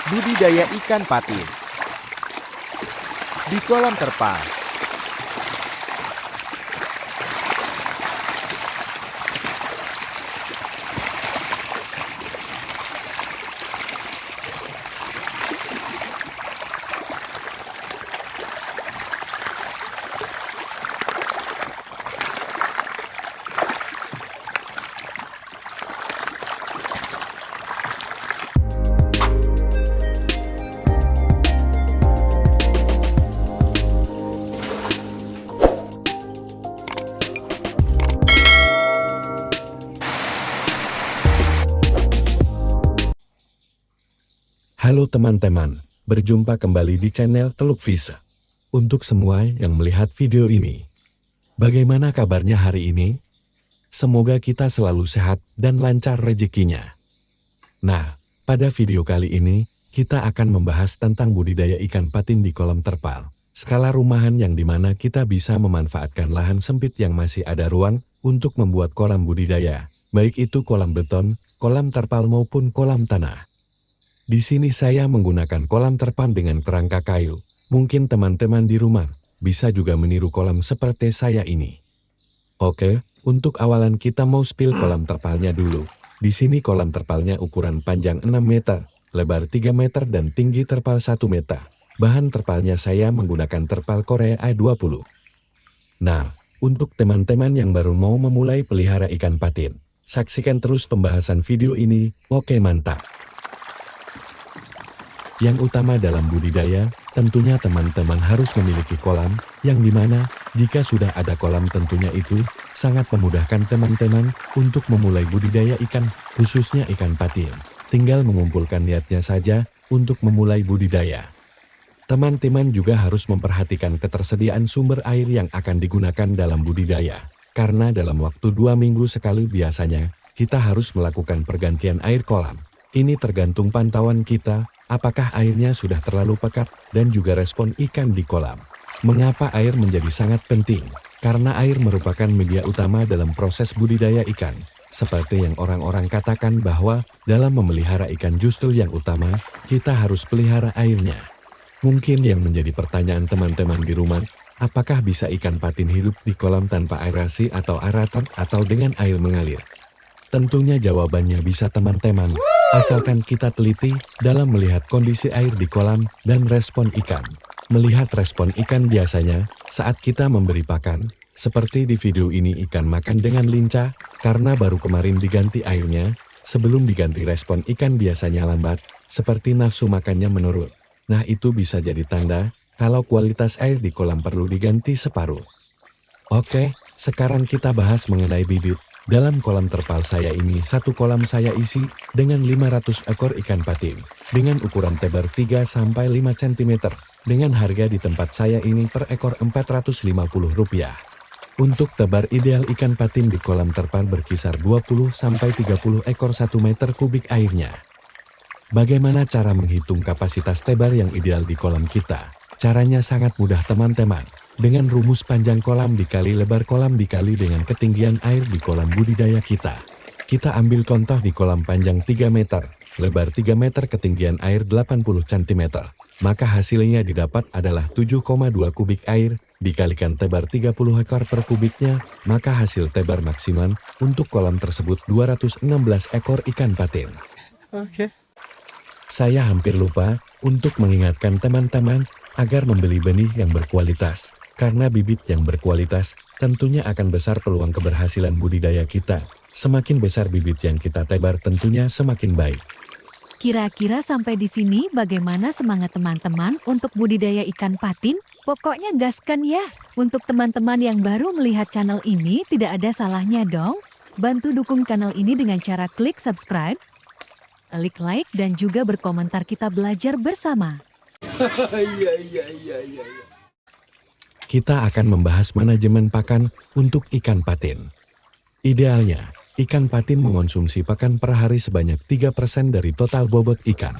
Budidaya ikan patin di kolam terpal. Halo teman-teman, berjumpa kembali di channel Teluk Visa. Untuk semua yang melihat video ini, bagaimana kabarnya hari ini? Semoga kita selalu sehat dan lancar rezekinya. Nah, pada video kali ini, kita akan membahas tentang budidaya ikan patin di kolam terpal. Skala rumahan yang dimana kita bisa memanfaatkan lahan sempit yang masih ada ruang untuk membuat kolam budidaya, baik itu kolam beton, kolam terpal maupun kolam tanah. Di sini saya menggunakan kolam terpal dengan kerangka kayu. Mungkin teman-teman di rumah bisa juga meniru kolam seperti saya ini. Oke, untuk awalan kita mau spill kolam terpalnya dulu. Di sini kolam terpalnya ukuran panjang 6 meter, lebar 3 meter dan tinggi terpal 1 meter. Bahan terpalnya saya menggunakan terpal Korea A20. Nah, untuk teman-teman yang baru mau memulai pelihara ikan patin, saksikan terus pembahasan video ini. Oke, mantap. Yang utama dalam budidaya, tentunya teman-teman harus memiliki kolam, yang dimana, jika sudah ada kolam tentunya itu, sangat memudahkan teman-teman untuk memulai budidaya ikan, khususnya ikan patin. Tinggal mengumpulkan niatnya saja, untuk memulai budidaya. Teman-teman juga harus memperhatikan ketersediaan sumber air yang akan digunakan dalam budidaya. Karena dalam waktu 2 minggu sekali biasanya, kita harus melakukan pergantian air kolam. Ini tergantung pantauan kita, apakah airnya sudah terlalu pekat, dan juga respon ikan di kolam. Mengapa air menjadi sangat penting? Karena air merupakan media utama dalam proses budidaya ikan. Seperti yang orang-orang katakan bahwa, dalam memelihara ikan justru yang utama, kita harus pelihara airnya. Mungkin yang menjadi pertanyaan teman-teman di rumah, apakah bisa ikan patin hidup di kolam tanpa aerasi atau aerator atau dengan air mengalir? Tentunya jawabannya bisa teman-teman, asalkan kita teliti dalam melihat kondisi air di kolam dan respon ikan. Melihat respon ikan biasanya, saat kita memberi pakan, seperti di video ini ikan makan dengan lincah, karena baru kemarin diganti airnya, sebelum diganti respon ikan biasanya lambat, seperti nafsu makannya menurun. Nah itu bisa jadi tanda, kalau kualitas air di kolam perlu diganti separuh. Oke, sekarang kita bahas mengenai bibit. Dalam kolam terpal saya ini, satu kolam saya isi dengan 500 ekor ikan patin, dengan ukuran tebar 3-5 cm, dengan harga di tempat saya ini per ekor Rp450. Untuk tebar ideal ikan patin di kolam terpal berkisar 20-30 ekor 1 meter kubik airnya. Bagaimana cara menghitung kapasitas tebar yang ideal di kolam kita? Caranya sangat mudah teman-teman. Dengan rumus panjang kolam dikali lebar kolam dikali dengan ketinggian air di kolam budidaya kita. Kita ambil contoh di kolam panjang 3 meter, lebar 3 meter ketinggian air 80 cm. Maka hasilnya didapat adalah 7,2 kubik air, dikalikan tebar 30 ekor per kubiknya, maka hasil tebar maksimal untuk kolam tersebut 216 ekor ikan patin. Oke. Saya hampir lupa untuk mengingatkan teman-teman agar membeli benih yang berkualitas. Karena bibit yang berkualitas, tentunya akan besar peluang keberhasilan budidaya kita. Semakin besar bibit yang kita tebar tentunya semakin baik. Kira-kira sampai di sini bagaimana semangat teman-teman untuk budidaya ikan patin? Pokoknya gaskan ya. Untuk teman-teman yang baru melihat channel ini tidak ada salahnya dong. Bantu dukung channel ini dengan cara klik subscribe, klik like dan juga berkomentar, kita belajar bersama. Kita akan membahas manajemen pakan untuk ikan patin. Idealnya, ikan patin mengonsumsi pakan per hari sebanyak 3% dari total bobot ikan.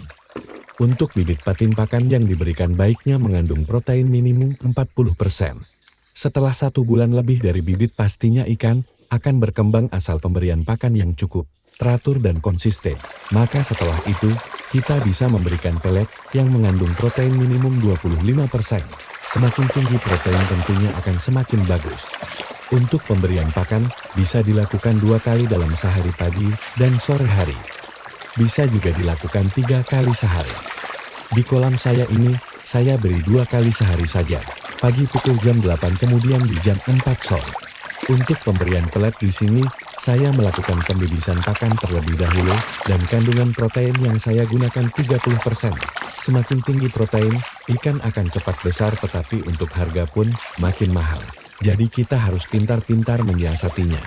Untuk bibit patin pakan yang diberikan baiknya mengandung protein minimum 40%. Setelah 1 bulan lebih dari bibit pastinya ikan akan berkembang asal pemberian pakan yang cukup, teratur dan konsisten. Maka setelah itu, Kita bisa memberikan pelet yang mengandung protein minimum 25%. Semakin tinggi protein tentunya akan semakin bagus. Untuk pemberian pakan, bisa dilakukan 2 kali dalam sehari pagi dan sore hari. Bisa juga dilakukan 3 kali sehari. Di kolam saya ini, saya beri 2 kali sehari saja. Pagi pukul jam 8 kemudian di jam 4 sore. Untuk pemberian pelet di sini, saya melakukan pembibisan pakan terlebih dahulu dan kandungan protein yang saya gunakan 30%. Semakin tinggi protein, ikan akan cepat besar tetapi untuk harga pun makin mahal. Jadi kita harus pintar-pintar menyiasatinya.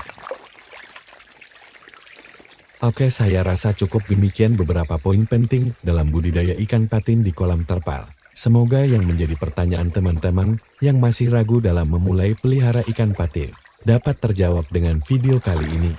Oke, saya rasa cukup demikian beberapa poin penting dalam budidaya ikan patin di kolam terpal. Semoga yang menjadi pertanyaan teman-teman yang masih ragu dalam memulai pelihara ikan patin dapat terjawab dengan video kali ini.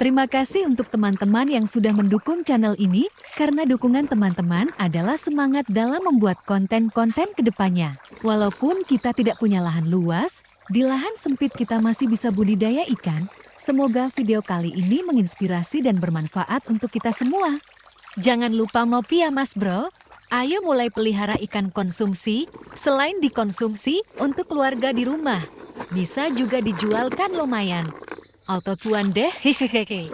Terima kasih untuk teman-teman yang sudah mendukung channel ini, karena dukungan teman-teman adalah semangat dalam membuat konten-konten ke depannya. Walaupun kita tidak punya lahan luas, di lahan sempit kita masih bisa budidaya ikan. Semoga video kali ini menginspirasi dan bermanfaat untuk kita semua. Jangan lupa ngopi ya Mas Bro. Ayo mulai pelihara ikan konsumsi, selain dikonsumsi untuk keluarga di rumah. Bisa juga dijual kan lumayan. Auto cuan deh, hehehe.